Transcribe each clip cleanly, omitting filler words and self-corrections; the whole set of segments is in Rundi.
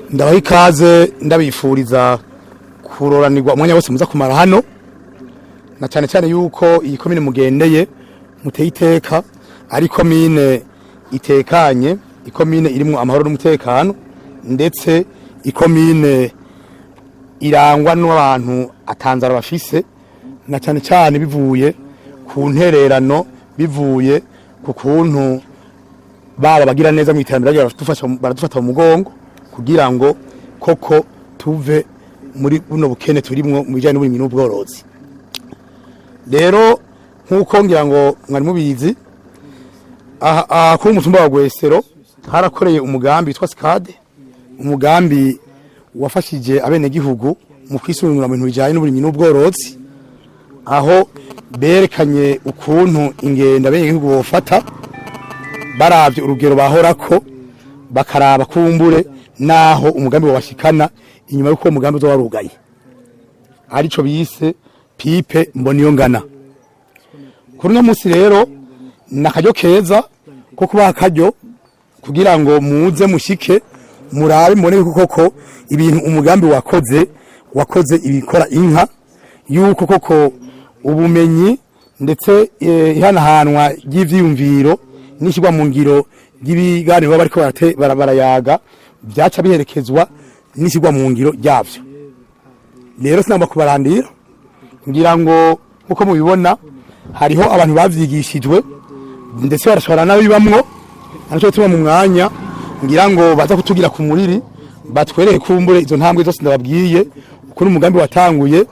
ndabaha ikaze ndabifuriza kuroranirwa umwanya wose muza kumara hano, na cyane cyane yuko iyi komine mugendeye muteye iteka ari komine itekanye, ikomine irimo amahoro n'umutekano, ndetse ikomine irangwa n'abantu atanzara bafise, na cyane cyane bivuye ku ntererano, bivuye ku kuntu baba bagira neza mu iterambere baradufata mu mugongo kugira ngo koko tuve muri buno bukene turimwo mu bijyanye n'uburimyi n'ubworozi. Rero nk'uko ngira ngo mwari mubizi, ku mutumba wa Gwesero harakoreye umugambi witwa SCAD, umugambi wafashije abenegihugu mu kwisungura mu bintu bijyanye n'uburimyi n'ubworozi, aho berekanye ukuntu ingendo abenegihugu bofata baravye urugero bahorako, bakaraba kumbure naho umugambi wabashikana inyuma yuko umugambi uzo warugaye, arico bise pipe mboniyongana. Kuri no munsi rero nakaryo keza ko kuba akaryo kugira ngo muze mushike murabe mbone koko ibintu umugambi wakoze ibikora inka, yuko koko ubumenyi ndetse ihanahanwa ry'ivyiyumviro n'ishirwa mu ngiro ry'ibiganiro bariko barayaga byaca biherekezwa n'ishirwa mu ngiro ryavyo. Rero sinamba kubarandira, ngira ngo uko mubibona hariho abantu bavyigishijwe ndetse barashobora nabibamwo, ariko tuba mu mwanya ngira ngo baza kutugira ku muriri batwereke kumbure izo ntambwe zose ndababwiye uko umugambi watanguye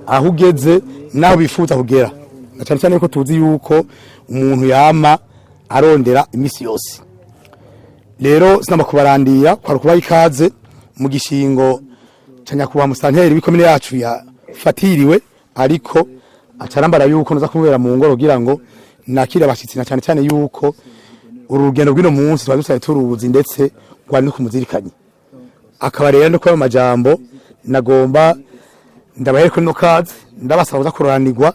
aho ugeze naho bifuza kugera, na cyane cyane ko tuzi yuko umuntu yama arondera imisi yose. Rero sinamba kubarandira kwa kuba ikaze mu gishingo cyanya kuba musanteri bikomine yacu yafatiriwe, ariko acarambara yuko noza kubera mu ngoro kugira ngo nakira abashitsi, na cyane cyane yuko urugendo rw'ino munsi twadusaye turuzi ndetse kwari no kumuzirikanye. Akaba rero no kwa majambo nagomba ndabahereko no kaze ndabasaba kuroranirwa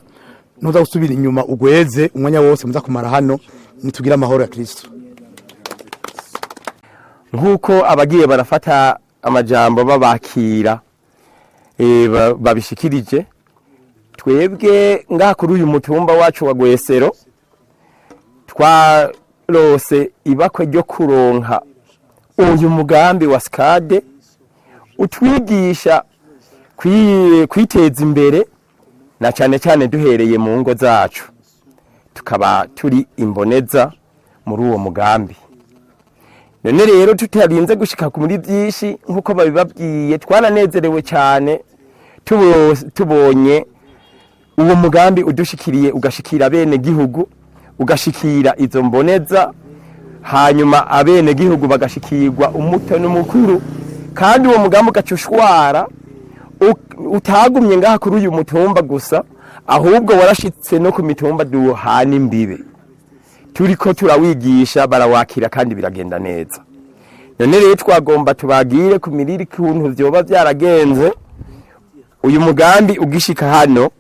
noza gusubira inyuma ugweze umwanya wose muza kumara hano nitugira amahoro ya Kristo. Nkuko abagiye barafata amajambo babakira babishikirije, twebwe ngaha kuri uyu mutumba wacu wa Gwesero twarose ibakwe ryo kuronka uyu mugambi wa SCAD utwigisha kwiteza imbere, na cyane cyane duhereye mu ngo zacu tukaba turi imboneza muri uwo mugambi. None rero tutarinze gushika ku muri byinshi nkuko babibabwiye, twaranezerewe cyane tubonye uwo mugambi udushikiriye, ugashikira bene gihugu, ugashikira izo mboneza, hanyuma abene gihugu bagashikirwa umuto n'umukuru, kandi uwo mugambi ugacushwara utagumye ngaha kuri uyu mutumba gusa, ahubwo warashitse no ku mitumba duhana imbibe. Turiko turawigisha barawakira kandi biragenda neza. None rero twagomba tubagire ku miriri kuntu vyoba byaragenze uyu mugambi ugishika hano.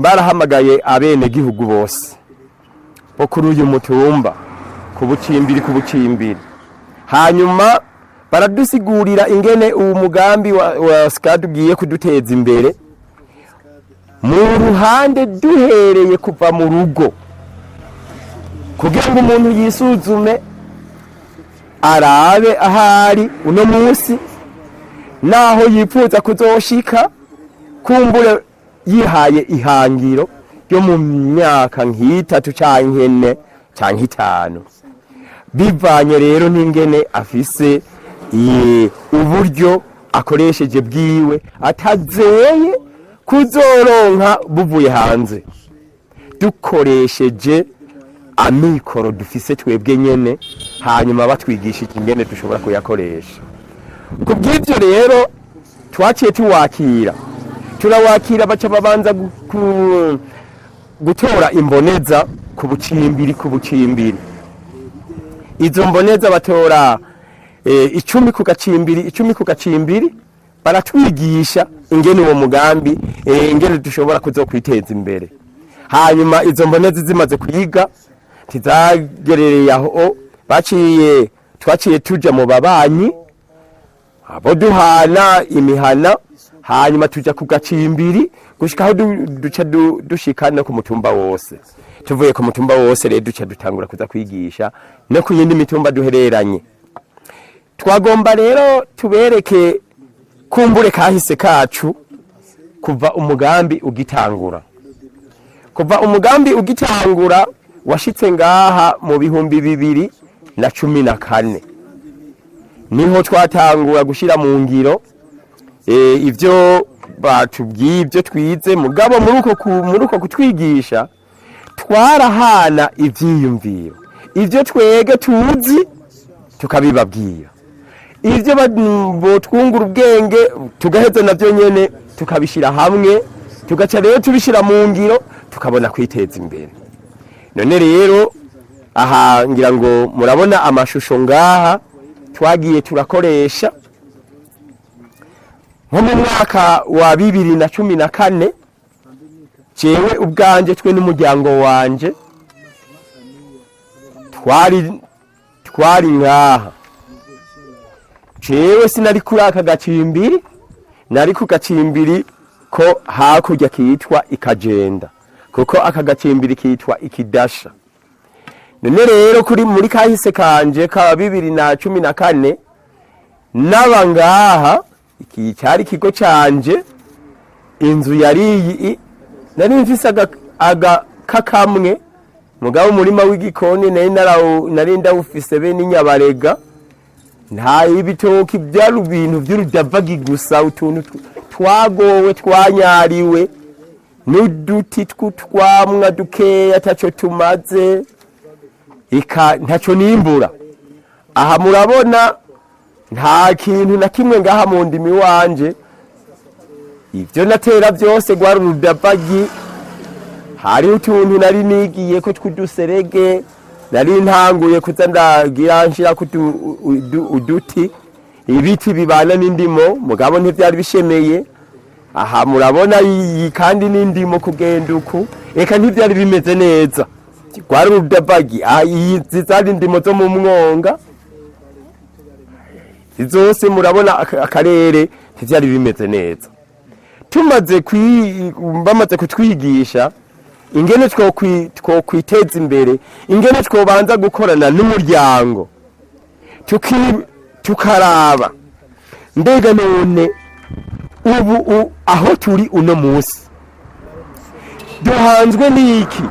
Barahamagaye abene gihugu bose bo kuri uyu mutumba ku bucimbiri, hanyuma baradusigurira ingene uwo mugambi wa SCAD ugiye kuduteza imbere mu ruhande duhereye kuva mu rugo, kugira ngo umuntu yisuzume arabe ahari uno munsi naho yifuza kuzoshika, kumbure yihaye ihangiro ryo mu myaka nk'itatu canke 4 canke 5, bivanye rero n'ingene afise uburyo akoresheje bwiwe atazeye kuzoronka buvuye hanze, dukoresheje amikoro dufise twebwe nyene, hanyuma batwigisha ingene dushobora kuyakoresha. Kubw'ivyo rero twaciye turawakira baca babanza gutora imboneza ku bucimbiri. Izo mboneza batora 10 ku gacimbiri, baratwigisha ingene uwo mugambi ingene dushobora kuzokwiteza imbere. Hanyuma izo mboneza zimaze kwiga tizagerereye aho baciye twaciye tuja mu babanyi abo duhana imihana, hanyuma tuja ku gacimbiri gushika aho duca dushika no ku mutumba wose. Tuvuye ku mutumba wose rero duca dutangura kuza kwigisha no ku yindi mitumba duhereranye. Twagomba rero tubereke kumbure kahise kacu kuva umugambi ugitangura. Kuva umugambi ugitangura washitse ngaha mu 2014 niho twatangura gushira mu ngiro ivyo batubwiye, ivyo twize. Mugabo muri uko kutwigisha twarahana ivyiyumviro, ivyo twege tuzi tukabibabwira, ivyo botwungura ubwenge tugaheza navyo nyene tukabishira hamwe, tugaca rero tubishira mu ngiro tukabona kwiteza imbere. None rero aha ngira ngo murabona amashusho ngaha twagiye turakoresha nko mu mwaka wa 2014. Jewe ubwanje twe n'umuryango wanje twari ngaha. Jewe sinari kuri aka gacimbiri, nari ku gacimbiri ko hakurya kitwa Ikagenda, kuko aka gacimbiri kitwa Ikidasha. None rero muri kahise kanje ka 2014 naba ngaha, iki cyari ikigo canje, inzu yari nari mfise kakamwe, mugabo umurima w'igikoni nari ndawufise be n'inyabarega, nta ibitoki byari ibintu by'urudavagi gusa, utuntu twagowe twanyariwe n'uduti tw'utwamwa dukeya taco tumaze, ntaco nimbura. Aha murabona nta kintu na kimwe ngaha mu ndimi wanje, ivyo natera byose gwari urudavagi. Hari utuntu nari nigiye ko twuduserege, nari ntanguye kuza ndagira nshira uduti, ibiti bibana n'indimo, mugabo ntivyari bishemeye. Aha murabona kandi n'indimo kugenda uku, eka ntivyari bimeze neza, gwari urudavagi. Izi zari indimo zo mu mwonga, izose murabona akarere ntivyari bimeze neza. Bamaze kutwigisha ingene twokwiteza imbere, ingene twobanza gukorana n'umuryango, tukaraba mbega none ubu aho turi uno munsi duhanzwe n'iki,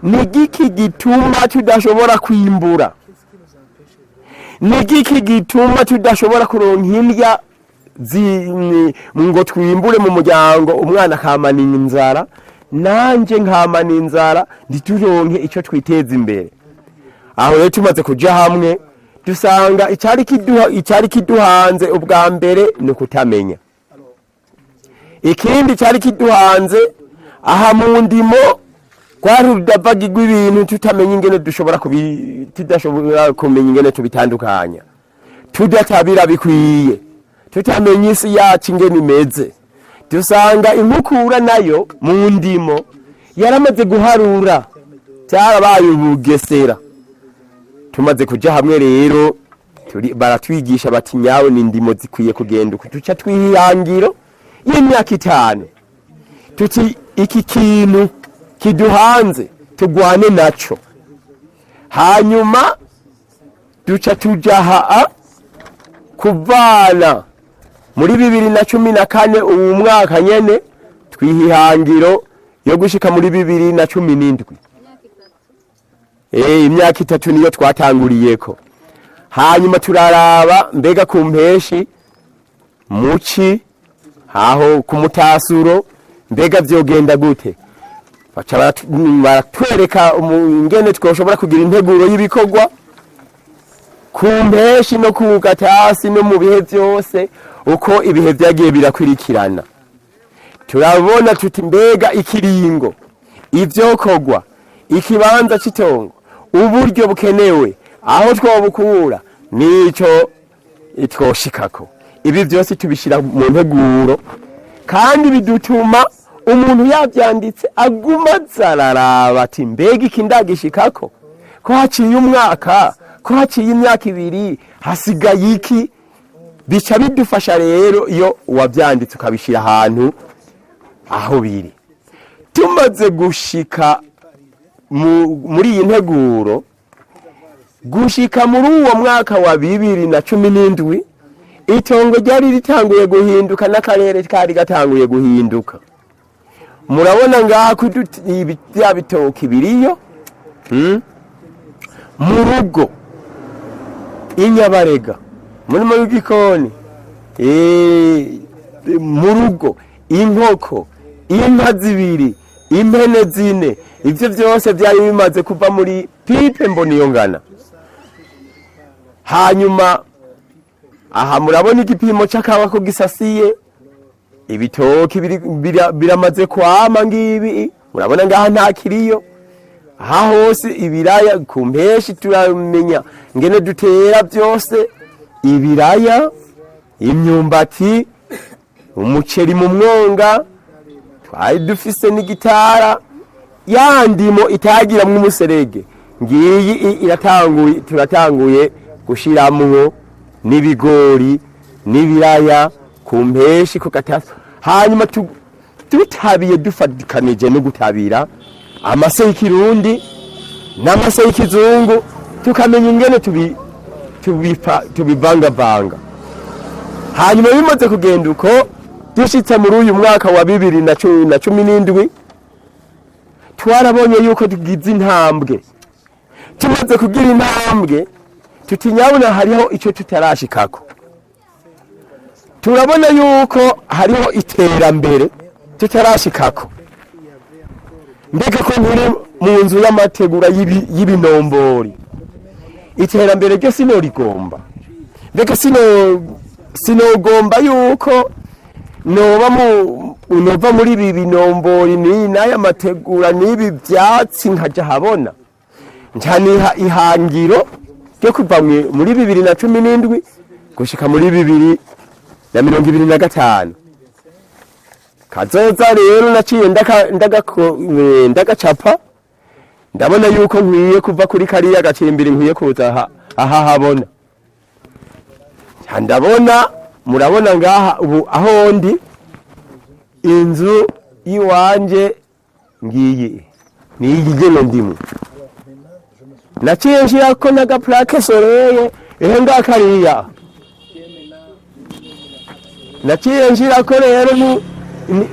n'igiki gituma tudashobora kwimbura, n'igiki gituma tudashobora kuronka indya ngo twimbure mu muryango, umwana akamana inzara, nanje nkamana inzara, ntituronke icyo twiteza imbere. Aho rero tumaze kuja hamwe dusanga icyari kiduhanze ubwa mbere ni kutamenya. Ikindi cyari kiduhanze aha mu ndimo kwari urudavagi rw'ibintu tutamenya ingene tudashobora kumenya ingene tubitandukanya, tudatabira bikwiye, tutamenya isi yacu ingene imeze. Dusanga inkukura nayo mu ndimo yaramaze guharura, cyarabaye ubugesera. Tumaze kuja hamwe rero baratwigisha bati nyawe n'indimo zikwiye kugenda uko, tuca twihangiro y'imyaka 5 tuti iki kintu kiduhanze tugwane naco. Hanyuma duca tujaha kuvana muri 2014 ubu mwaka nyene twihihangiro yo gushika muri 2017. Imyaka 3 niyo twatanguriyeko. Hanyuma turaraba mbega ku mpeshi muci aho ku mutasuro mbega vyogenda gute. Baratwereka ingene twoshobora kugira integuro y'ibikorwa ku mpeshi no ku gatasi no mu bihe byose uko ibihe byagiye birakwirikirana. Turabona tuti mbega ikiringo, ivyokogwa, ikibanza citongo, uburyo bukenewe, aho twobukura nico itwoshikako. Ibi byose tubishira mu nteguro, kandi bidutuma umuntu yavyanditse aguma zararaba ati mbega ikindagishikako ko haciye umwaka ko haciye imyaka 2 hasigaye iki, bica bidufasha rero iyo wabyanditse ukabishira ahantu aho biri. Tumaze gushika muri iyi nteguro, gushika muri uwo mwaka wa 2017 itongo ryari ritanguye guhinduka n'akarere kari gatanguye guhinduka. Murabona ngaha bya bitoki biriyo mu rugo inyabarega muri mu gikoni mu rugo inkoko inka 2 impene 4 ivyo byose byari bimaze kuva muri pipe mboniyongana. Hanyuma aha murabona igipimo cy'akawa ko gisasiye, ibitoki biramaze kwama ngibi, murabona ngaha nta kiriyo. Aha hose ibiraya ku mpeshi turamenya ngene dutera byose, ibiraya, imyumbati, umuceri mu mwonga, twari dufise n'igitara, yandimo itagira mu muserege ngiyi iratanguye, turatanguye gushiramwo n'ibigori n'ibiraya ku mpeshi ku gatatu. Hanyuma tutabiye dufatikanije no gutabira amase y'ikirundi n'amase y'ikizungu, tukamenya ingene tubivangavanga. Hanyuma bimaze kugenda uko, dushitse muri uyu mwaka wa 2017 twarabonye yuko tugize intambwe. Tumaze kugira intambwe, tutinyabona hariho icyo tutarashikako. Turabona yuko hariho iterambere tutarashikako. Mbega ko nkuri mu nzu y'amategura y'ibinombori, iterambere ryo sinorigomba. Mbega sinogomba yuko nova muri ibi binombori n'aya mategura n'ibi byatsi nkaja habona. Njaniha ihangiro ryo kuva muri 2017 gushika muri 2025. Kazoza rero naciye ndagacapa, ndabona yuko nkwiye kuva kuri kariya gacimbiri nkwiye kuza aha habona. Ndabona murabona ngaha ubu aho ndi inzu yiwanje ngiye niyigene ndimo. Naciye nshirako naga plaque solaire ehenga kariya. Naciye nshirako rero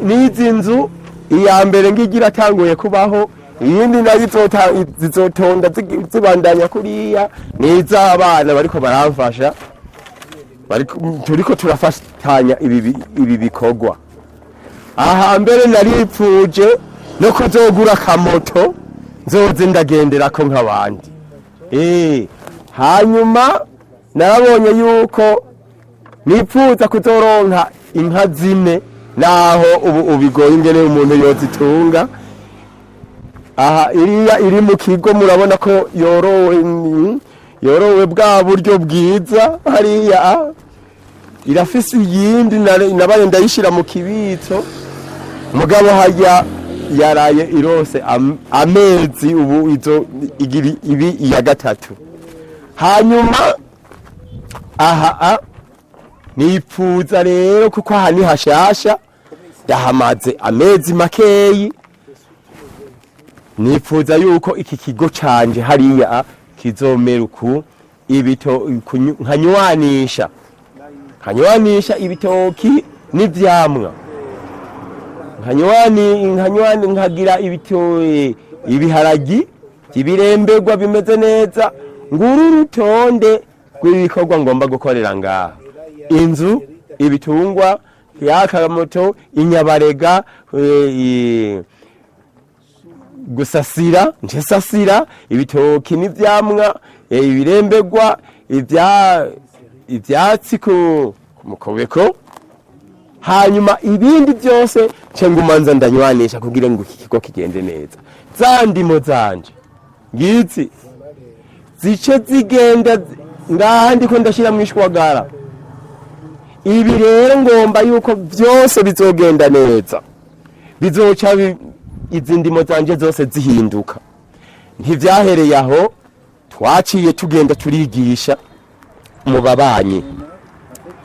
nizi nzu iya mbere ngigira tanguye kubaho, iyindi nayo zizotonda zibandanya kuriya niza abana bariko baramfasha, turiko turafatanya ibi bikorwa. Aha mbere naripfuje no kuzogura akamoto nzoze ndagenderako nk'abandi. Hanyuma narabonye yuko nipfuza kuzoronka inka 4 naho ubu ubigoye ingene umuntu yozitunga. Aha iri mu kigo murabona ko yorowe bwa buryo bwiza. Hariya irafise iyindi nabaye ndayishira mu kibitso, mugabo hajya yaraye irose amezi ubu ibi iya 3. Hanyuma aha nipfuza rero kuko aha ni hashasha, yahamaze amezi makeyi. Nipfuza yuko iki kigo canje hariya kizomera uku nkanywanisha ibitoki n'ivyamwa, nkagira ibiharagi ibirembegwa bimeze neza. Nguru rutonde rw'ibikorwa ngomba gukorera ngaha: inzu, ibitungwa, yakamoto, inyabarega, gusasira, nsasira ibitoki n'ivyamwa, ibirembegwa, ivyatsi ku mukobeko. Hanyuma ibindi byose cengumanza ndanywanisha kugira ngo iki kigo kigende neza. Zandimo zanje ngizi zice zigenda ngaha ndiko ndashira mwishwagara. Ibi rero ngomba yuko byose bizogenda neza, bizoca izindimo zanje zose zihinduka. Ntivyahereye aho, twaciye tugenda turigisha mu babanyi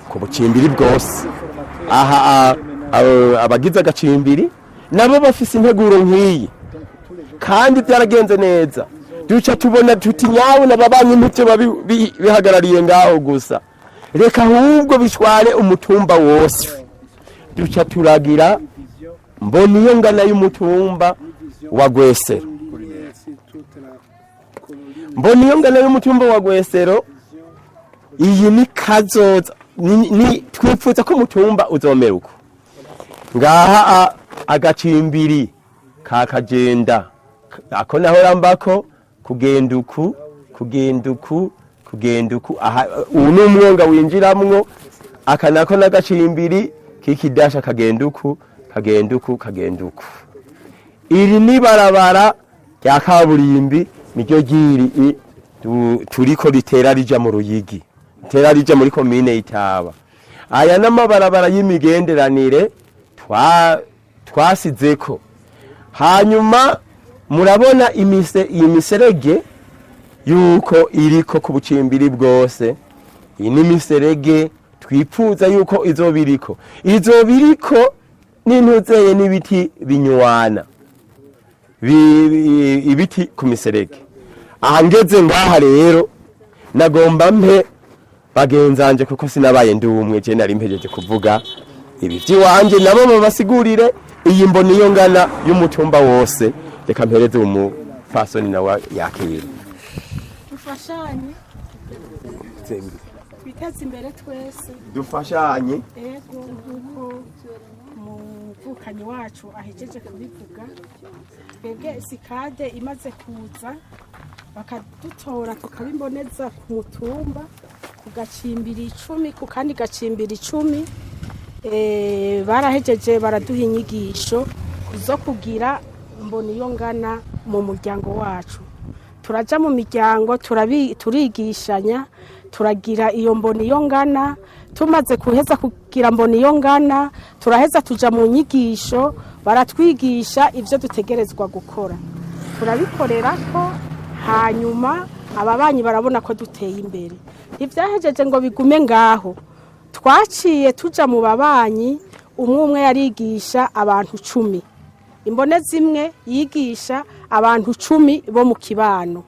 ku bucimbiri bwose. Aha abagize agacimbiri nabo bafise integuro nk'iyi kandi byaragenze neza. Duca tubona tuti nyawe n'ababanyi ntibyo bihagarariye ngaho gusa, reka ahubwo bishware umutumba wose. Duca turagira Mboniyongana y'umutumba wa Gwesero. Mboniyongana y'umutumba wa Gwesero, iyi ni kazoza, ni twipfuza ko umutumba uzomera uko. Ngaha agacimbiri kakagenda ako nahora mbako kugenda uku aha ubu ni umwonga winjiramwo, aka nako n'agacimbiri k'ikidasha kagenda uku. Iri ni barabara rya kaburimbi niryo ryiri turiko ritera rija mu Ruyigi, ritera rija muri komine Itaba. Aya n'amabarabara y'imigenderanire twasizeko. Hanyuma murabona iyi miserege yuko iriko ku bucimbiri bwose. Iyi ni miserege twipfuza yuko izobiriko n'intuzeye n'ibiti binywana ibiti ku miserege. Aha ngeze ngaha rero nagomba mpe bagenzanje kuko sinabaye ndi umwe je nari mpejeje kuvuga ibi by'iwanje, nabo babasigurire iyi Mboniyongana y'umutumba wose. Reka mpereze umufasoni nawe yakira. Dufashanye twiteze imbere twese, dufashanye. Ego nkuko umuvukanyi wacu ahejeje kubivuga, twebwe sikade imaze kuza bakadutora tukabimboneza ku mutumba ku gacimbiri 10 ku kandi gacimbiri 10. Barahejeje baraduha inyigisho zo kugira Mboniyongana mu muryango wacu. Turaja mu miryango turigishanya, turagira iyo Mboniyongana. Tumaze kuheza kugira Mboniyongana turaheza tuja mu nyigisho, baratwigisha ivyo dutegerezwa gukora, turabikorera ko hanyuma ababanyi barabona ko duteye imbere. Ivyahejeje ngo bigume ngaho, twaciye tuja mu babanyi, umwe yarigisha abantu 10, imbonezi imwe yigisha abantu 10 bo mu kibano.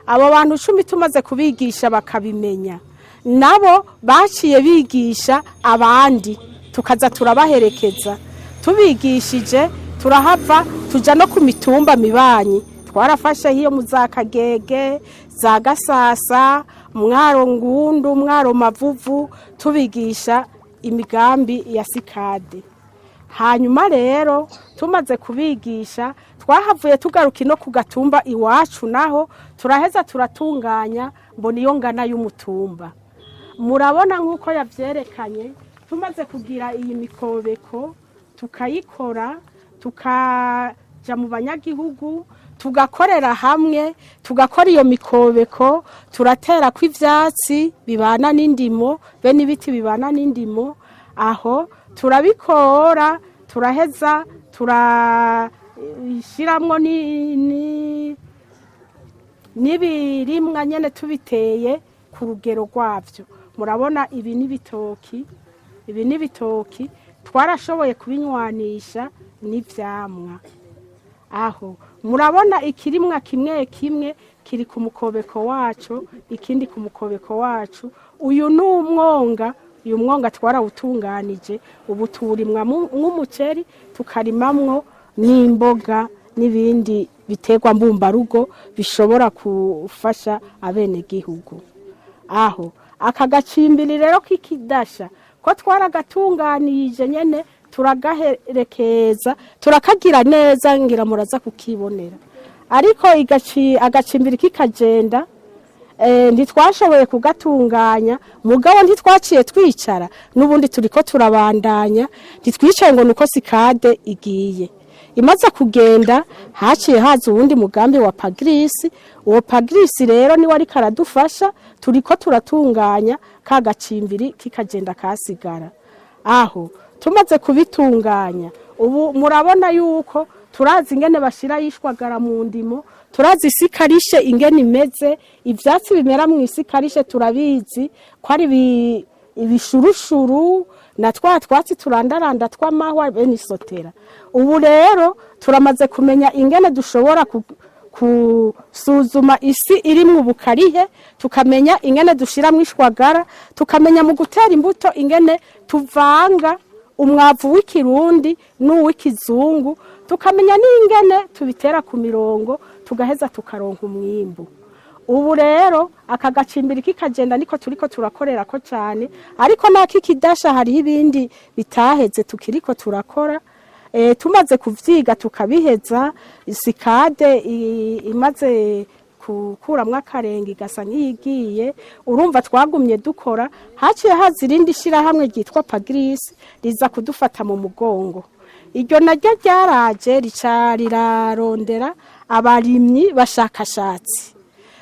Abo bantu 10 tumaze kubigisha bakabimenya, nabo baciye bigisha abandi, tukaza turabaherekeza. Tubigishije turahava tuja no ku mitumba mibanyi. Twarafashe hiyo muzakagege, za Gasasa, Mwaro Ngundu, Mwaro Mavuvu, tubigisha imigambi ya sikade. Hanyuma rero tumaze kubigisha twahavuye tugaruka no kugatumba iwacu, naho turaheza turatunganya Mboniyongana y'umutumba. Murabona nkuko yavyerekanye, tumaze kugira iyi mikobeko tukayikora, tukaja mu banyagihugu tugakorera hamwe, tugakora iyo mikobeko, turatera kw'ivyatsi bibana n'indimo, be n'ibiti bibana n'indimo. Aho turabikora, turaheza turashiramwo nibirimwa nyene tubiteye ku rugero rwavyo. Murabona ibi n'ibitoki twarashoboye kubinywanisha n'ivyamwa. Aho murabona ikirimwa kimwe kiri ku mukobeko wacu, ikindi ku mukobeko wacu. Uyu ni umwonga, uyu mwonga twarawutunganije, ubu turimwa nk'umuceri, tukarimamwo n'imboga n'ibindi biterwa mbumbarugo bishobora kufasha abene gihugu. Aho aka gacimbiri rero k'ikidasha ko twaragatunganije nyene, turagaherekeza, turakagira neza, ngira muraza kukibonera. Ariko agacimbiri kikagenda, ntitwashoboye kugatunganya, mugabo ntitwaciye twicara, n'ubundi turiko turabandanya, ntitwicaye ngo nuko sikade igiye. Imaze kugenda haciye haza uwundi mugambi wa Pagrisi. Uwo Pagrisi rero ni wari karadufasha, turiko turatunganya ka gacimbiri kikagenda kasigara. Aho tumaze kubitunganya, ubu murabona yuko turazi ingene bashira yishwagara mu ndimo, turazi isi karishe ingene imeze, ivyatsi bimera mu isi karishe turabizi ko ari ibishurushuru na twa twatsi turandaranda tw'amahwa bene isotera. Ubu rero turamaze kumenya ingene dushobora kusuzuma isi irimwo ubukarihe, tukamenya ingene dushiramwo ishwagara, tukamenya mu gutera imbuto ingene tuvanga umwavu w'ikirundi n'uw'ikizungu, tukamenya n'ingene tubitera ku mirongo tugaheza tukaronka umwimbu. Ubu rero aka gacimbiri kikagenda niko turiko turakorera ko cyane, ariko naki kidasha hariho ibindi bitaheze tukiriko turakora. Tumaze kuvyiga tukabiheza, sikade imaze kukuramwo akarenge igasa nk'iyigiye, urumva twagumye dukora, haciye haza irindi shirahamwe ryitwa Pagris riza kudufata mu mugongo. Iryo naryo ryaraje rica rirarondera abarimyi bashakashatsi.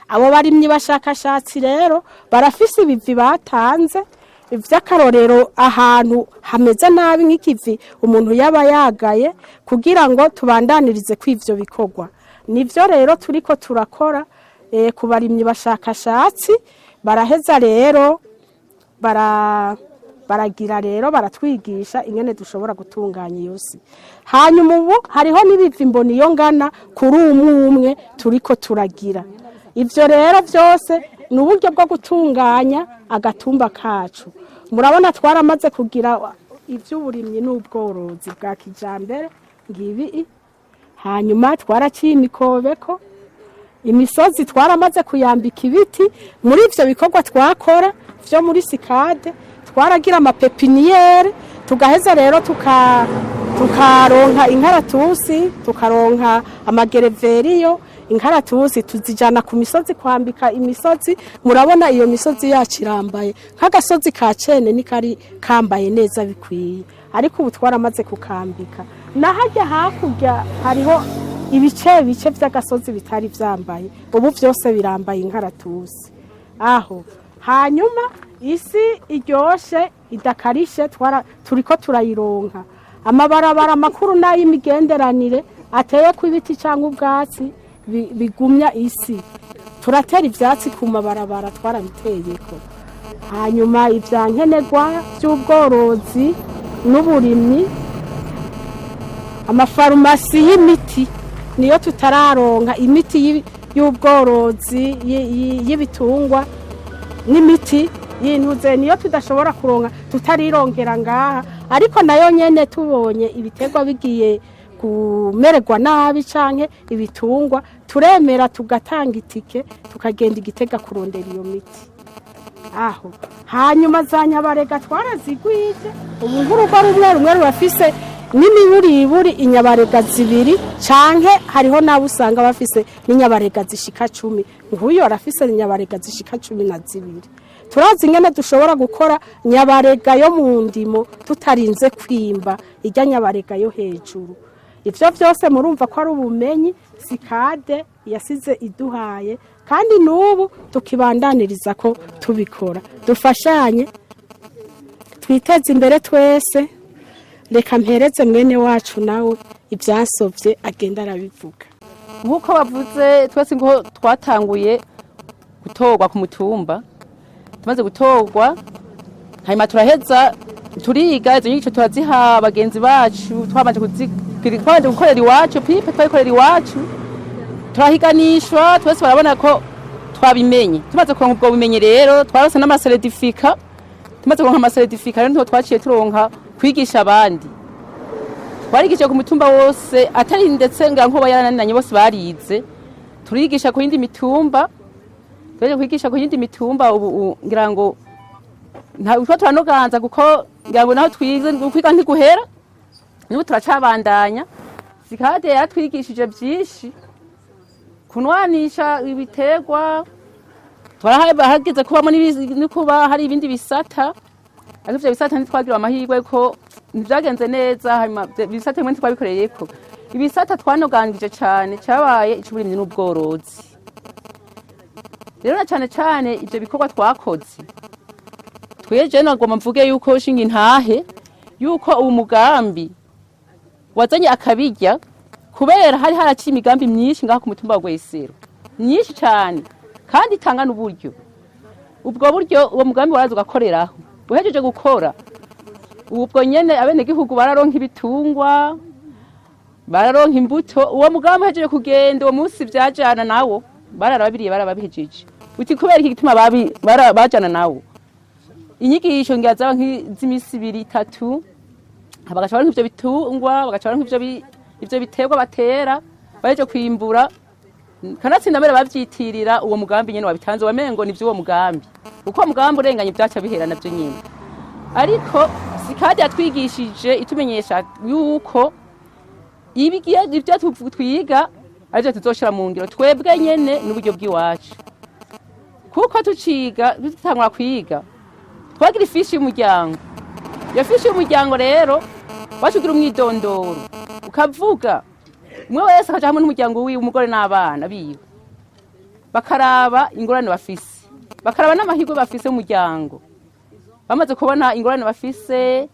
Abo barimyi bashakashatsi rero barafise ibivi batanze ivy'akarorero ahantu hameze nabi nk'ikivi umuntu yaba yagaye, kugira ngo tubandanirize kw'ivyo bikorwa. Nivyo rero turiko turakora ku barimyi bashakashatsi, baraheza rero baragira rero baratwigisha ingene dushobora gutunganya iyo si. Hanyuma ubu hariho n'ibivi mboni iyo ngana kuri umwe turiko turagira. Ivyo rero vyose ni uburyo bwo gutunganya agatumba kacu. Murabona twaramaze kugira ivy'uburimyi n'ubworozi bwa kijambere ngibi. Hanyuma twaraciye imikobeko, imisozi twaramaze kuyambika ibiti. Muri ivyo bikorwa twakora vyo muri sikade twaragira amapepiniyere, tugaheza rero tukaronka inkaratusi, tukaronka amagereveriyo. Inkaratusi tuzijana ku misozi kwambika imisozi. Murabona iyo misozi yacu irambaye nk'agasozi ka Cene ni kari kambaye neza bikwiye, ariko ubu twaramaze kukambika. Nahajya hakurya hariho ibice vy'agasozi bitari vyambaye, ubu vyose birambaye inkaratusi aho. Hanyuma isi iryoshe idakarishe turiko turayironka. Amabarabara makuru n'ay'imigenderanire ateye ku ibiti cyangwa ubwatsi bigumya isi. Turatera ivyatsi ku mabarabara twarabiteyeko. Hanyuma ivyankenerwa by'ubworozi n'uburimyi, amafarumasi y'imiti niyo tutararonka, imiti y'ubworozi y'ibitungwa n'imiti y'intuze niyo tudashobora kuronka, tutarironkera ngaha. Ariko nayo nyene tubonye ibiterwa bigiye kumererwa nabi canke ibitungwa, turemera tugatanga itike tukagenda Igitega kurondera iyo miti aho. Hanyuma za Nyabarega twarazigwije. Ubu nk'urugo rumwe rurafise n'imiburiburi inyabarega zibiri, canke hariho nabo usanga bafise n'inyabarega zishika 10. Nk'uyo arafise inyabarega zishika 12. Turazi ingene dushobora gukora nyabarega yo mu ndimo tutarinze kwimba irya nyabarega yo hejuru. Ivyo vyose murumva ko ari ubumenyi sikade yasize iduhaye, kandi n'ubu tukibandaniriza ko tubikora. Dufashanye twiteze imbere twese. Reka mpereze mwene wacu nawe ivyasovye agenda arabivuga. Nkuko bavuze twese ngo twatanguye gutorwa ku mutumba, tumaze gutorwa hanyuma turaheza turiga izo nyigisho turaziha bagenzi bacu, twabanje gukorera iwacu, pipe twayikorera iwacu, turahiganishwa, twese barabona ko twabimenye. Tumaze kuronka ubwo bumenyi rero twarose n'amasertifika. Tumaze kuronka amasertifika rero niho twaciye turonka kwigisha abandi. Twarigishije ku mutumba wose, atari ndetse nko bayarananye bose barize. Turigisha ku yindi mitumba, twaje kwigisha ku yindi mitumba. Ubu ngira ngo ntabwo turanoganza kuko ngira ngo naho twize kwiga ntiguhera. Niba turacabandanya, sikade yatwigishije byinshi, kunwanisha ibiterwa. Twarahageze kubamo n'ikuba hari ibindi bisata, ariko ivyo bisata ntitwagira amahirwe ko ntibyagenze neza. Hanyuma bisata mwe twabikoreyeko, ibisata twanoganije cyane cyabaye icuburimye n'ubworozi. Rero na cyane ivyo bikorwa twakoze, tweje nagomba mvuge yuko shinga intahe yuko uwo mugambi wazanye akabijya kubera hari haraciye imigambi myinshi ngaho ku mutumba wa Gwesero myinshi cyane kandi itanga n'uburyo ubwo buryo uwo mugambi waraza ugakoreraho uhejeje gukora ubwo nyene abenegihugu bararonka ibitungwa bararonka imbuto uwo mugambi uhejeje kugenda uwo munsi vyajana nawo bararabiriye barababihejeje uti kubera iki gituma bajana nawo inyigisho ngazaba nk'izimisi 2-3 bagaca baronka ivyo bitungwa bagaca baronka ivyo biterwa batera bahejeje kwimbura kanatsinda mbere bavyitirira uwo mugambi nyene wabitanze wamengo ni vy'uwo mugambi uko mugambi urenganye byaca bihera navyo nyene ariko sikadi yatwigishije itumenyesha yuko ibigiye ivyo twiga arivyo tuzoshira mu ngiro twebwe nyene n'uburyo bw'iwacu kuko tuciga dutangura kwiga twagira ifishi y'umuryango iyo fishi y'umuryango rero wacugira umwidondoro ukavuga umwe wese akaja hamwe n'umuryango wiwe umugore n'abana biwe bakaraba ingorane bafise bakaraba n'amahirwe bafise umuryango bamaze kubona ingorane bafise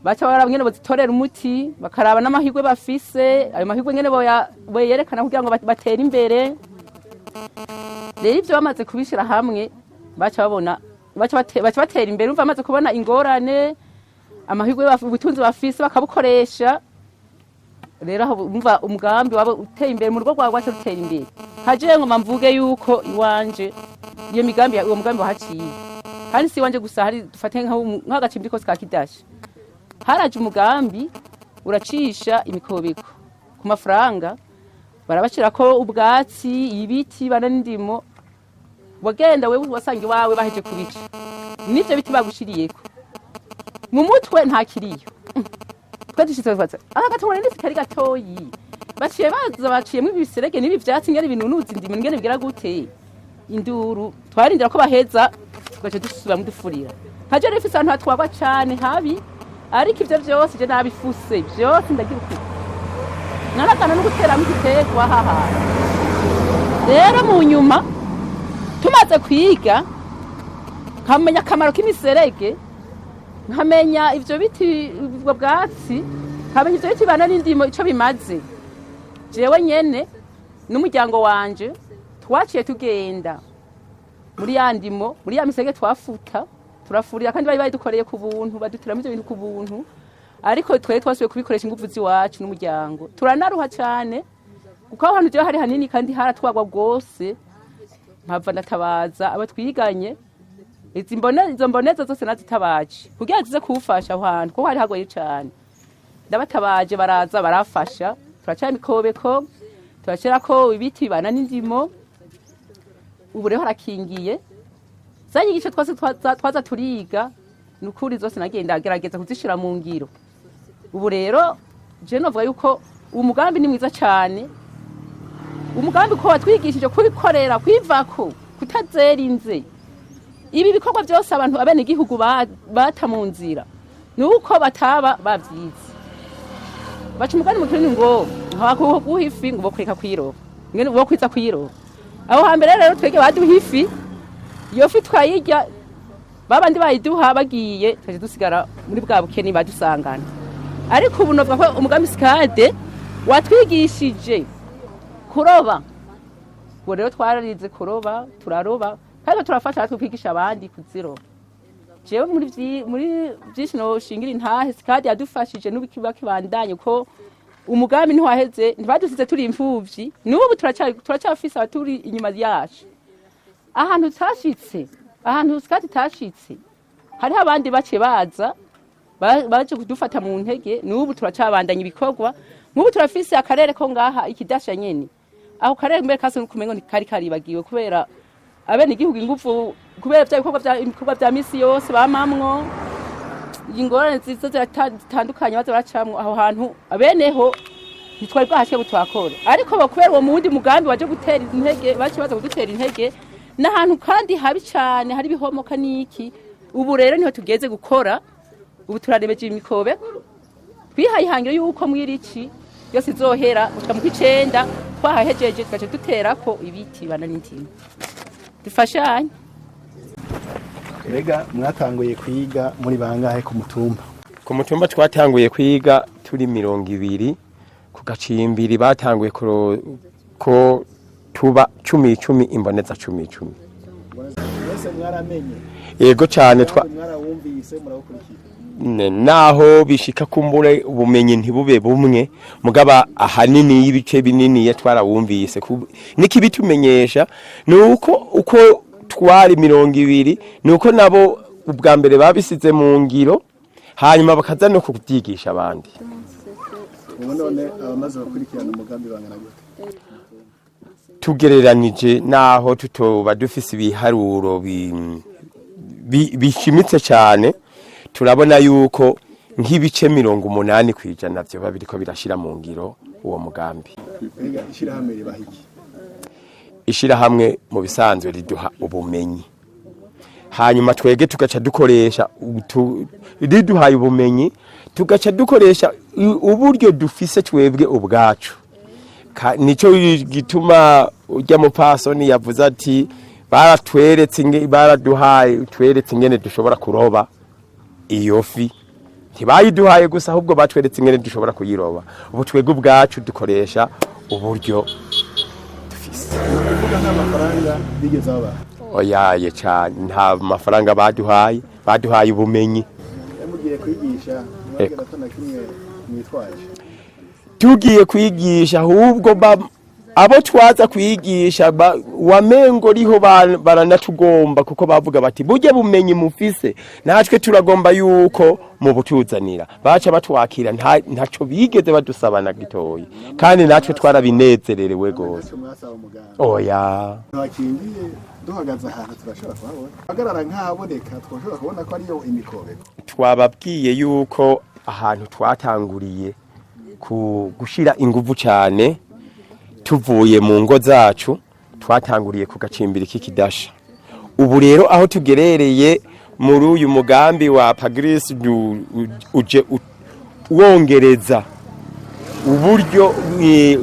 baca baraba ngene bozitorera umuti bakaraba n'amahirwe bafise ayo mahirwe ngene boyerekana kugira ngo batere imbere rero ivyo bamaze kubishira hamwe baca babona baca batera imbere umva bamaze kubona ingorane amahirwe ubutunzi bafise bakabukoresha rero aho umva umugambi waba uteye imbere mu rugo rwawe wacu rutera imbere haje ngo mvuge yuko iwanje iyo migambi uwo mugambi wahaciye kandi si wanje gusa hari dufate nk'agacimbi kose ka Kidashi haraje umugambi uracisha imikobeko ku mafaranga barabashira ko ubwatsi ibiti banandimo wagenda wewe wasanga iwawe baheje kubica nivyo biti bagushiriyeko mu mutwe nta kiriyo twedishitse batsa agatumwe n'isi kari gatoyi baciye baciyemo ibiserege n'ibi vyatsi ngene binunuza indimo ngene bigira gute induru twarindira ko baheza tugace dusubira mu dufurira haje rifise ahantu hatwagwa cane habi ariko ivyo vyose je nabifuse vyose ndagira uko narakana no guteramo igiterwa haha rero mu nyuma tumaze kwiga nkamenya akamaro k'imiserege nkamenya ivyo biti ubwo bwatsi nkamenya ivyo biti bana n'indimo ico bimaze jewe nyene n'umuryango wanje twaciye tugenda muri ya ndimo muri ya misege twafuta turafurira kandi bari bayidukoreye ku buntu badutiramo ivyo bintu ku buntu ariko twari twasubiye kubikoresha ingufu ziwacu n'umuryango turanaruha cyane kuko aho hantu je hari hanini kandi haratwagwa gose mpava ndatabaza abatwiganye izo mboneza zose nazitabaje kugira zize kuwufasha aho hantu kuko hari hagoye cyane ndabatabaje baraza barafasha turacara imikobeko turashirako ibiti bana n'indimo ubu rero harakingiye zanyigisho twose twaza turiga nukuri zose nagenda gerageza kuzishira mu ngiro ubu rero je novuga yuko umugambi ni mwiza cyane umugambi ko watwigishije kubikorera kwivako kutazerinze ibi bikorwa byose abantu abene igihugu bata mu nzira nuko bataba bavyize baca umugani mukuru ngo ntawakuho guhifi ngo bokureka kwiro ngene bo kwiza kwiro aho hambere rero twege baduha ifi iyo fi twayirya babandi bayiduha bagiye twaje dusigara muri bwa bukeni badusangana ariko ubu novuga ko umugambi Sikade watwigishije kuroba ngo rero twararize kuroba turaroba kandi turafasha natwe kwigisha abandi kuziroba jewe muri byinshi no shingira intahe Sikade yadufashije n'ubikibandanye ko umugambi ntwaheze ntibadusize turi imfuvyi n'ubu turacyafise abaturi inyuma yacu ahantu tashitse ahantu Sikade tashitse hari abandi bace baje kudufata mu ntege n'ubu turacabandanya ibikorwa nk'ubu turafise akarere ko ngaha Ikidasha nyene aho karere mbere kase kumengo ni kari karibagiwe kubera abene igihugu ingufu kubera ibikorwa vya misi yose bamamwo ingorane zitandukanye baza baracamwo aho hantu abeneho ntitwari bwahashye butwakora ariko bakubera uwo mundi mugambi waje gutera intege bace baza kudutera intege n'ahantu kandi habi cyane hari bihomoka niki ubu rero niho tugeze gukora ubu turarebeje imikobe twihaye ihangiro yuko mwirici yose izohera ushika mu kwicenda twahahejeje tugace duterako ibiti bana n'indimo dufashanye Erega mwatanguye kwiga muri bangahe ku mutumba? Ku mutumba twatanguye kwiga turi 200 ku gacimbiri batanguye ko tuba 10 imboneza 10. Mwese mwaramenye Yego cyane mwarawumvise murawukurikira naho bishika kumbure ubumenyi ntibube bumwe mugaba ahanini y'ibice binini ya twarawumvise nikibitumenyesha nuko uko twari 200 nuko nabo ubwa mbere babisize mu ngiro hanyuma bakaza no kubyigisha abandi. none abamaze gukurikirana umugambi bangana gute tugereranije naho tutoba dufise ibiharuro bishimitse cyane turabona yuko nk'ibice 80 kwijana byo babiriko birashira mu ngiro uwo mugambi. Ishirahamwe ribahiki ishirahamwe mu bisanzwe riduha ubumenyi hanyuma twege tugaca dukoresha riduhaye ubumenyi tugaca dukoresha uburyo dufise twebwe ubwacu nico gituma ujya mu pasoni yavuze ati baraduhaye tweretse ingene dushobora kuroba iyo fi ntibayiduhaye gusa ahubwo batweretse ingene dushobora kuyiroba ubu twebwe ubwacu dukoresha uburyo dufise. Uvuga nk'amafaranga bigeze aba oyaye cyane nta mafaranga baduhaye ubumenyi. mugiye kwigisha mwagera tana kimwe mwitwaje tugiye kwigisha ahubwo abo twaza kwigisha wamengo riho baranatugomba kuko bavuga bati bujye bumenyi mufise natwe turagomba yuko mu butuzanira baca batwakira ntaco bigeze badusabana gitoyi kandi natwe twarabinezererewe gose. Oya ntakingiye duhagaze ahantu turashobora kuhabona agarara nk'ahaboneka twashobora kubona ko ariyo imikobeko. Twababwiye yuko ahantu twatanguriye gushira inguvu cyane tuvuye mu ngo zacu twatanguriye ku gacimbiri k'ikidasha. Ubu rero aho tugerereye muri uyu mugambi wa Pagris uje wongereza uburyo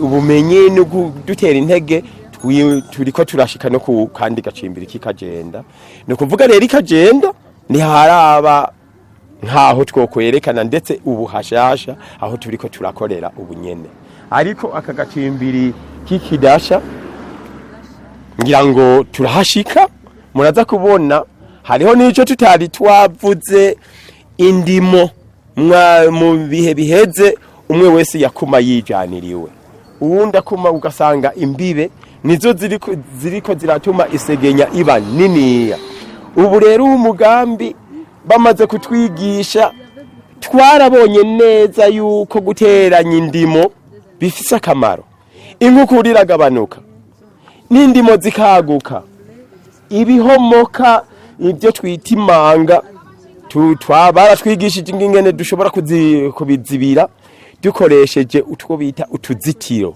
ubumenyi no dutera intege turiko turashika no ku kandi gacimbiri k'ikagenda no kuvuga rero ikagenda ni haraba nkaho twokwerekana ndetse ubu hashasha aho turiko turakorera ubunyene ariko aka gacimbiri k'ikidasha ngira ngo turahashika muraza kubona hariho nico tutari twavuze indimo mu bihe biheze umwe wese yakuma yijaniriwe uwunda kuma ugasanga imbibe nizo ziriko ziratuma isegenya iba niniya. Ubu rero umugambi bamaze kutwigisha twarabonye neza yuko guteranya indimo bifise akamaro inkukura iragabanuka n'indimo zikaguka ibihomoka ibyo twita imanga baratwigishije ingene dushobora kubizibira dukoresheje utwo bita utuzitiro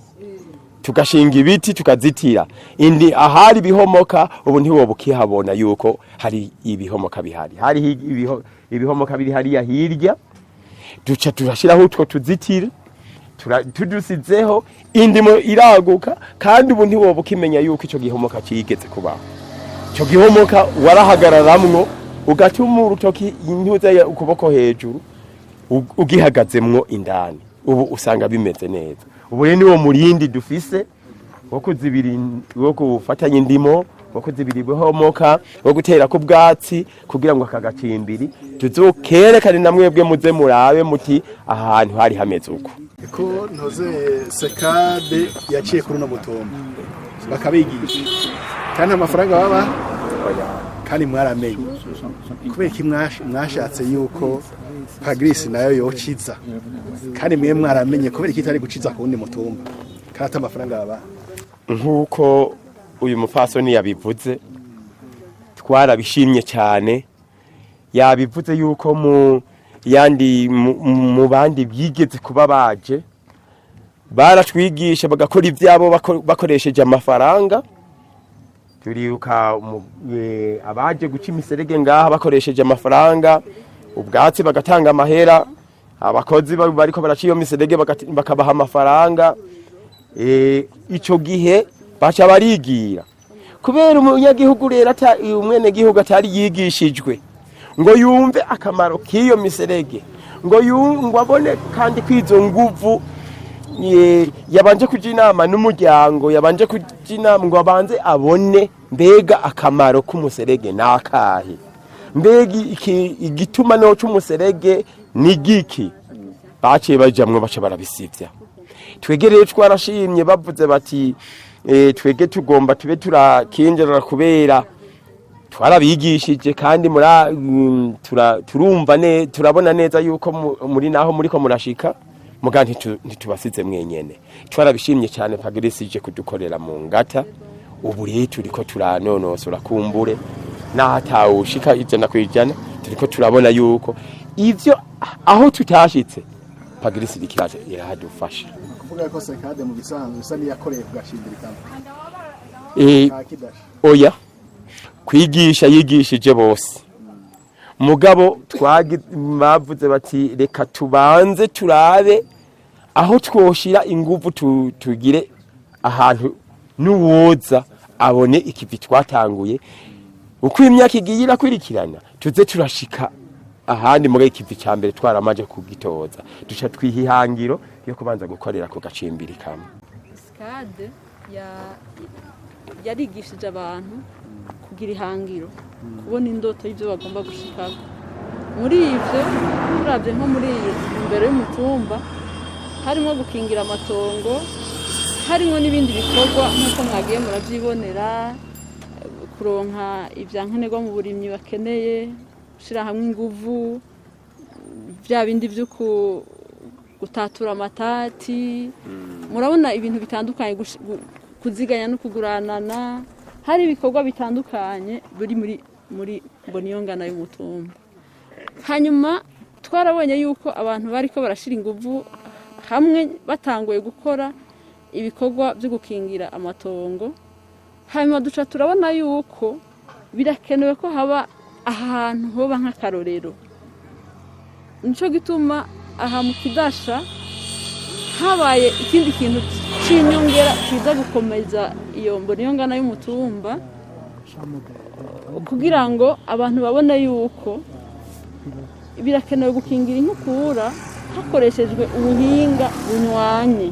tugashinga ibiti tukazitira indi ahari bihomoka ubu ntiwo bukihabona yuko hari ibihomoka bihari hari ibihomoka biri hariya hirya duca turashiraho utwo tuzitira tudusizeho indimo iraguka kandi ubu ntiwo bukimenya yuko ico gihomoka cigeze kubaho. Ico gihomoka warahagararamwo ugatuma urutoki intuza ukuboko hejuru ugihagazemwo indani ubu usanga bimeze neza. Ubu rero niwo murindi dufise wo kufatanya indimo wo kuzibira ibihomoka wo gutera ku bwatsi kugira ngo aka gacimbiri tuzokerekane namwebwe muze murabe muti ahantu hari hameze uko ko ntoze sekade yaciye kuri no mutombo bakabigisha kandi amafaranga baba kandi mwaramenye kubera ki mwashatse yuko Pagris nayo yociza kandi mwe mwaramenye kubera ki itari guciza ku wundi mutumba kandi amafaranga baba nkuko uyu mupfasoni yabivuze twarabishimye cyane yabivuze yuko mu bandi byigeze kuba baje baratwigisha bagakora ibyabo bakoresheje amafaranga turiuka abaje guca imiserege ngaha bakoresheje amafaranga ubwatsi bagatanga amahera abakozi bariko baraciye imiserege bakabaha amafaranga ico gihe baca barigira kubera umunyagihugu rero umwene gihugu atari yigishijwe ngo yumve akamaro k'iyo miserege ngo abone kandi kwizo nguvu yabanje kuja inama n'umuryango yabanje kuja inama ngo abanze abone mbega akamaro k'umuserege nakahe mbega igituma no c'umuserege ni giki baciye bajamwe baca barabisivya twegereye twarashimye bavuze bati twege tugomba tube turakinjira kubera twarabigishije kandi turumva turabona neza yuko muri naho muriko murashika muga ntitubasize mwenyene twarabishimye cyane Pagirisije kudukorera mu ngata ubu rero turiko turanonosora kumbure natawushika ijana kwijana turiko turabona yuko ivyo aho tutashitse Pagirisije kiraje irahadufasha kuvuga ko sekade mu bisanzwe isa niyakoreye kugashindira ikampo oya kwigisha yigishije bose mugabo bavuze bati reka tubanze turabe aho twoshira ingufu tugire ahantu n'uwoza abone ikivi twatanguye uko imyaka igiye irakurikirana tuze turashika ahandi muri ikivi cyambere twaramaje kugitoza duca twihihangiro yo kubanza gukorera ku gacimbiri kamwe Skade yarigishije abantu kugira ihangiro kubona indoto y'ibyo bagomba gushikako muri ivyo turavye nko muri imbere y'umutumba harimo gukingira amatongo harimo n'ibindi bikorwa nk'uko mwagiye muravyibonera kuronka ivyankenerwa mu burimyi bakeneye gushira hamwe inguvu bya bindi vyo gutatura amatati murabona ibintu bitandukanye kuziganya no kuguranana hari ibikorwa bitandukanye biri muri Mboniyongana y'umutumba hanyuma twarabonye yuko abantu bariko barashira inguvu hamwe batanguye gukora ibikorwa byo gukingira amatongo hanyuma duca turabona yuko birakenewe ko haba ahantu hoba nk'akarorero nico gituma aha mu Kidasha habaye ikindi kintu c'inyongera kiza gukomeza iyo Mboniyongana y'umutumba kugira ngo abantu babone yuko birakenewe gukingira inkukura hakoreshejwe ubuhinga bunywanye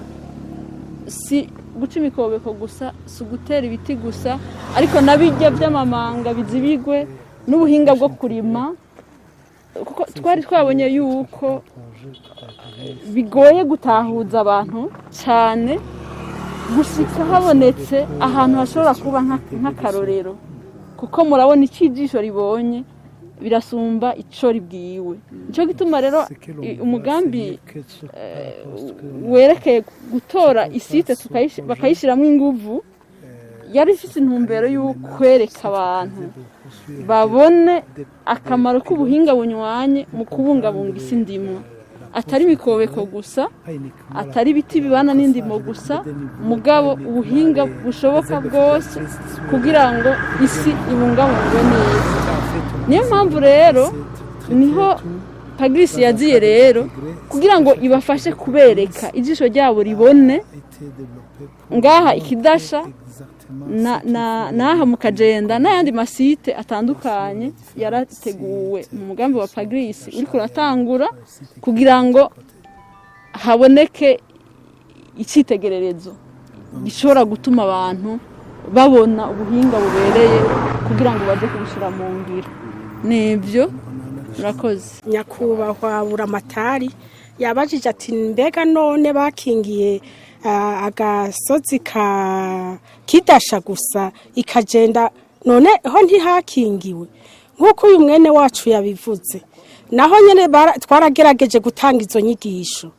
si guca imikobeko gusa si gutera ibiti gusa ariko nabijya by'amamanga bizibigwe n'ubuhinga bwo kurima kuko twari twabonye yuko bigoye gutahuza abantu cyane gushika habonetse ahantu hashobora kuba nk'akarorero kuko murabona ikijisho ribonye birasumba ico ribwiwe nico gituma rero umugambi werekeye gutora isite bakayishiramwo inguvu yari ifite intumbero y'ukwereka abantu babone akamaro k'ubuhinga bunywanye mu kubungabunga isi ndimo atari imikobeko gusa atari ibiti bibana n'indimo gusa mugabo ubuhinga bushoboka bwose kugira ngo isi ibungabungwe neza niyo mpamvu rero niho Pagirisije yaziye rero kugira ngo ibafashe kubereka ijisho ryabo ribone ngaha Ikidasha naha mu Kajenda n'ayandi masite atandukanye yarateguwe mu mugambi wa Pagirisije uri kuratangura kugira ngo haboneke icitegererezo gishobora gutuma abantu babona ubuhinga bubereye kugira ngo baje kubishira mu ngiro nibyo murakoze nyakubahwa Buramatari yabajije ati mbega none bakingiye agasozi ka Kidasha gusa ikagenda none ho ntihakingiwe nk'uko uyu mwene wacu yabivuze naho nyene twaragerageje gutanga izo nyigisho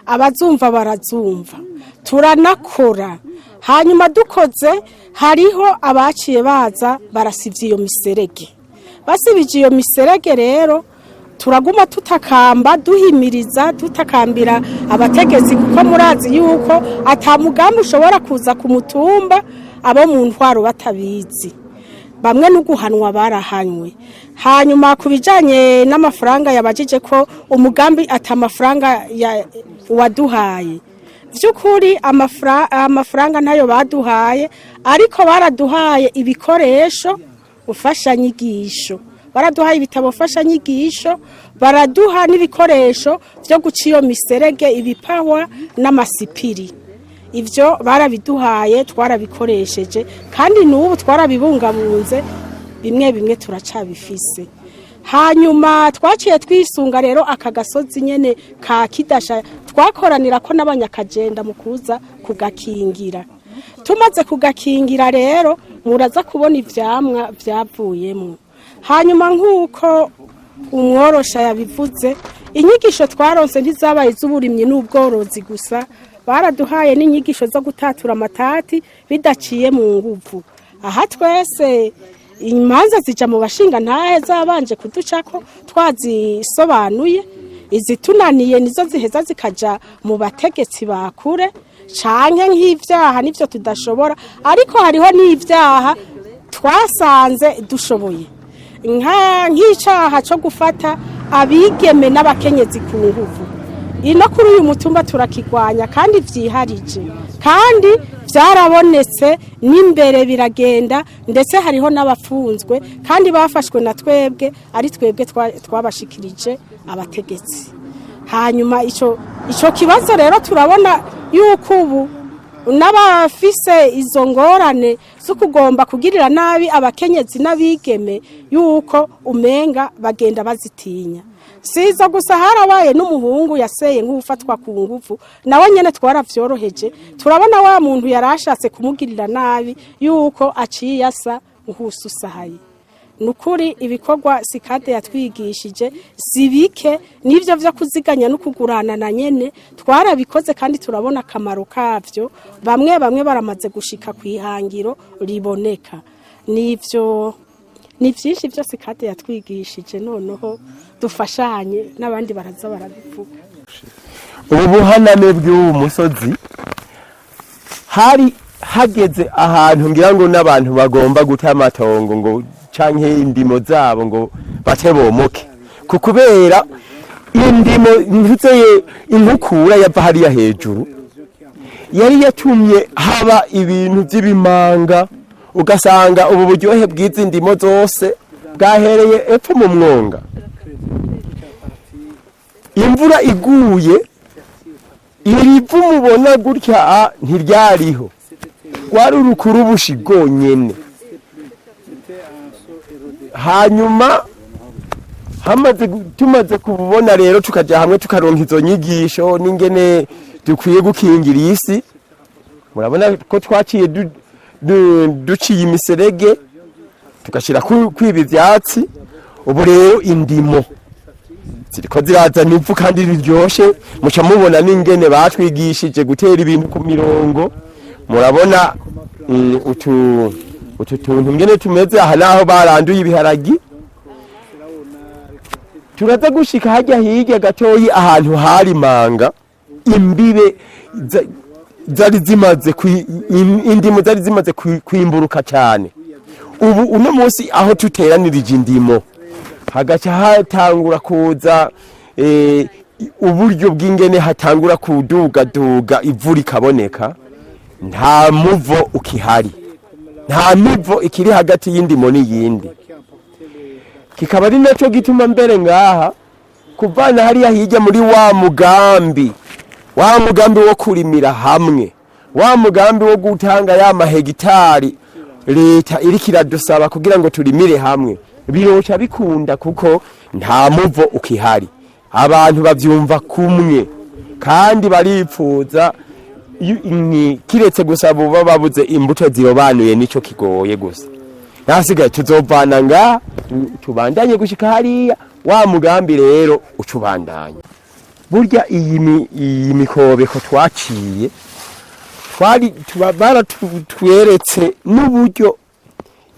abazumva barazumva turanakora hanyuma dukoze hariho abaciye baza barasivye iyo miserege basibije iyo miserege rero turaguma tutakamba duhimiriza tutakambira abategetsi kuko murazi yuko atamugambi ushobora kuza ku mutumba abo mu ntwaro batabizi bamwe n'uguhanwa barahanywe hanyuma kubijanye n'amafaranga yabajije ko umugambi atamafaranga waduhaye by'ukuri amafaranga ntayo baduhaye ariko baraduhaye ibikoresho ufasha nyigisho baraduhaye ibitabo mfashanyigisho, baraduha n'ibikoresho byo guca iyo miserege, ibipahwa n'amasipiri. Ivyo barabiduhaye, twarabikoresheje kandi n'ubu twarabibungabunze, bimwe bimwe turacabifise. Hanyuma twaciye twisunga rero aka gasozi nyene ka Kidasha, twakoranira ko n'abanyakagenda mu kuza kugakingira. Tumaze kugakingira rero muraza kubona ivyamwa vyavuyemo. Hanyuma nk'uko umworosha yabivuze, inyigisho twaronse ntizabaye z'uburimyi n'ubworozi gusa, baraduhaye n'inyigisho zo gutatura amatati bidaciye mu nguvu. Aha twese imanza zija mu bashinga ntahe zabanje kuducako twazisobanuye, izitunaniye nizo ziheza zikaja mu bategetsi bakure, canke nk'ivyaha nivyo tudashobora, ariko hariho n'ivyaha twasanze dushoboye, nk'icaha co gufata abigeme n'abakenyezi ku nguvu. Ino kuri uyu mutumba turakigwanya kandi vyiharije, kandi vyarabonetse n'imbere biragenda, ndetse hariho n'abafunzwe kandi bafashwe na twebwe, ari twebwe twabashikirije abategetsi. Hanyuma ico kibazo rero turabona yuko ubu n'abafise izo ngorane zo kugomba kugirira nabi abakenyezi n'abigeme, yuko umenga bagenda bazitinya. Sizo gusa, harabaye n'umuhungu yaseye nk'ufatwa ku nguvu, nawe nyene twaravyoroheje, turabona wa muntu yarashatse kumugirira nabi yuko aciye asa nk'ususahaye. Nukuri ibikorwa sikade yatwigishije sibike, nivyo vyo kuziganya no kugurana na nyene twarabikoze, kandi turabona akamaro kavyo. Bamwe baramaze gushika kwihangiro riboneka. Nivyo ni vyinshi vyo sikade yatwigishije, noneho dufashanye n'abandi baraza barabivuga. Ubu buhaname bw'uwo musozi hari hageze ahantu ngira ngo n'abantu bagomba guta amatongo ngo canke indimo zabo ngo batebomoke, kubera indimo nzeye inkukura yava hariya hejuru yari yatumye haba ibintu by'ibimanga, ugasanga ubu buryohe bw'izi ndimo zose bwahereye epfo mu mwonga. Imvura iguye, irivu mubona gutya ntiryariho, wari urukurubushi rwonyene. Hanyuma tumaze kubona rero tukaja hamwe tukaronka izo nyigisho n'ingene dukwiye gukingira isi. Murabona ko twaciye duciye imiserege tugashira kwiba ivyatsi. Ubu rero indimo ziriko zirazana ivu kandi riryoshe, muca mubona n'ingene batwigishije gutera ibintu ku mirongo. Murabona utu tuntu ngene tumeze aha, naho baranduye ibiharagi. Turaza gushika hajya hirya gatoyi ahantu hari manga, imbibe zari zimaze indimo zari zimaze kwimburuka cyane. Ubu uno munsi aho tuteranirije indimo hagaca hatangura kuza uburyo bw'ingene hatangura kuduga ivu rikaboneka, nta muvo ukihari, nta mivo ikiri hagati y'indimo n'iyindi. Kikaba ari naco gituma mbere ngaha kuvana hariya hirya muri wa mugambi wo kurimira hamwe, wa mugambi wo gutanga ya mahegitari leta iriko iradusaba kugira ngo turimire hamwe, biroca bikunda kuko nta muvo ukihari. Abantu bavyumva kumwe kandi baripfuza, kiretse gusa buba babuze imbuto zirobanuye, nico kigoye gusa. Nasigaye tuzovana nga tubandanye gushika hariya, wa mugambi rero ucubandanye. Burya iyi mikobeko twaciye baratweretse n'uburyo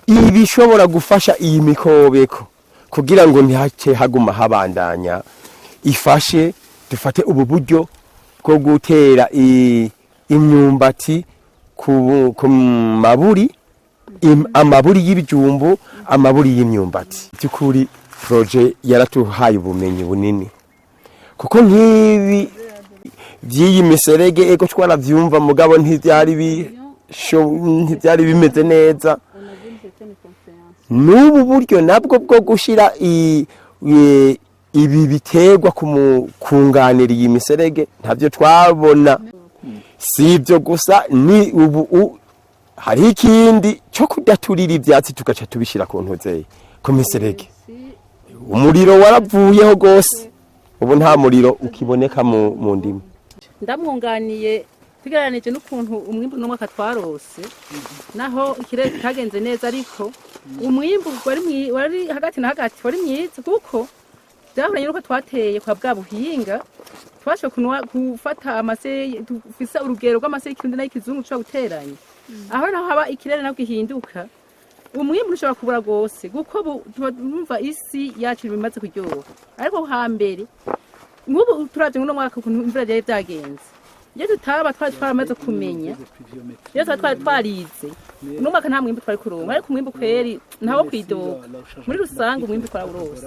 ibishobora gufasha iyi mikobeko kugira ngo ntihace haguma habandanya ifashe. Dufate ubu buryo bwo gutera imyumbati ku maburi, amaburi y'ibijumbu, amaburi y'imyumbati. Byukuri projet yaratuhaye ubumenyi bunini, kuko nk'ibi by'iyi miserege ego twaravyumva, mugabo ntivyari bimeze neza. n'ubu buryo nabwo bwo gushira ibi biterwa kunganira iyi miserege ntavyo twabona. Si ibyo gusa ni ubu hariho ikindi cyo kudaturira ivyatsi tugaca tubishira ku ntuzeye ku miserege. Umuriro waravuyeho gose, ubu nta muriro ukiboneka mu ndimo. Ndamwunganiye tugereranije n'ukuntu umwimbu n'umwaka twarose, naho ikirere kitagenze neza, ariko umwimbu wari hagati na hagati wari mwiza, kuko byahuranye n'uko twateye kwa bwa buhinga, twashoboye gufata amase, dufise urugero rw'amase y'ikirundi n'ay'ikizungu dushobora guteranya. Aho naho haba ikirere nabwo gihinduka, umwimbu ushobora kubura gose, kuko bumva isi yacu bimaze kuryoha. Ariko hambere nk'ubu turavye ngo n'umwaka ukuntu imvura yari byagenze, iyo tutaba twaramaze kumenya, iyo twarize n'umwaka nta mwimbu twari kuronka, ariko umwimbu kweri ntawo kwidoga. Muri rusange umwimbu twarawurose.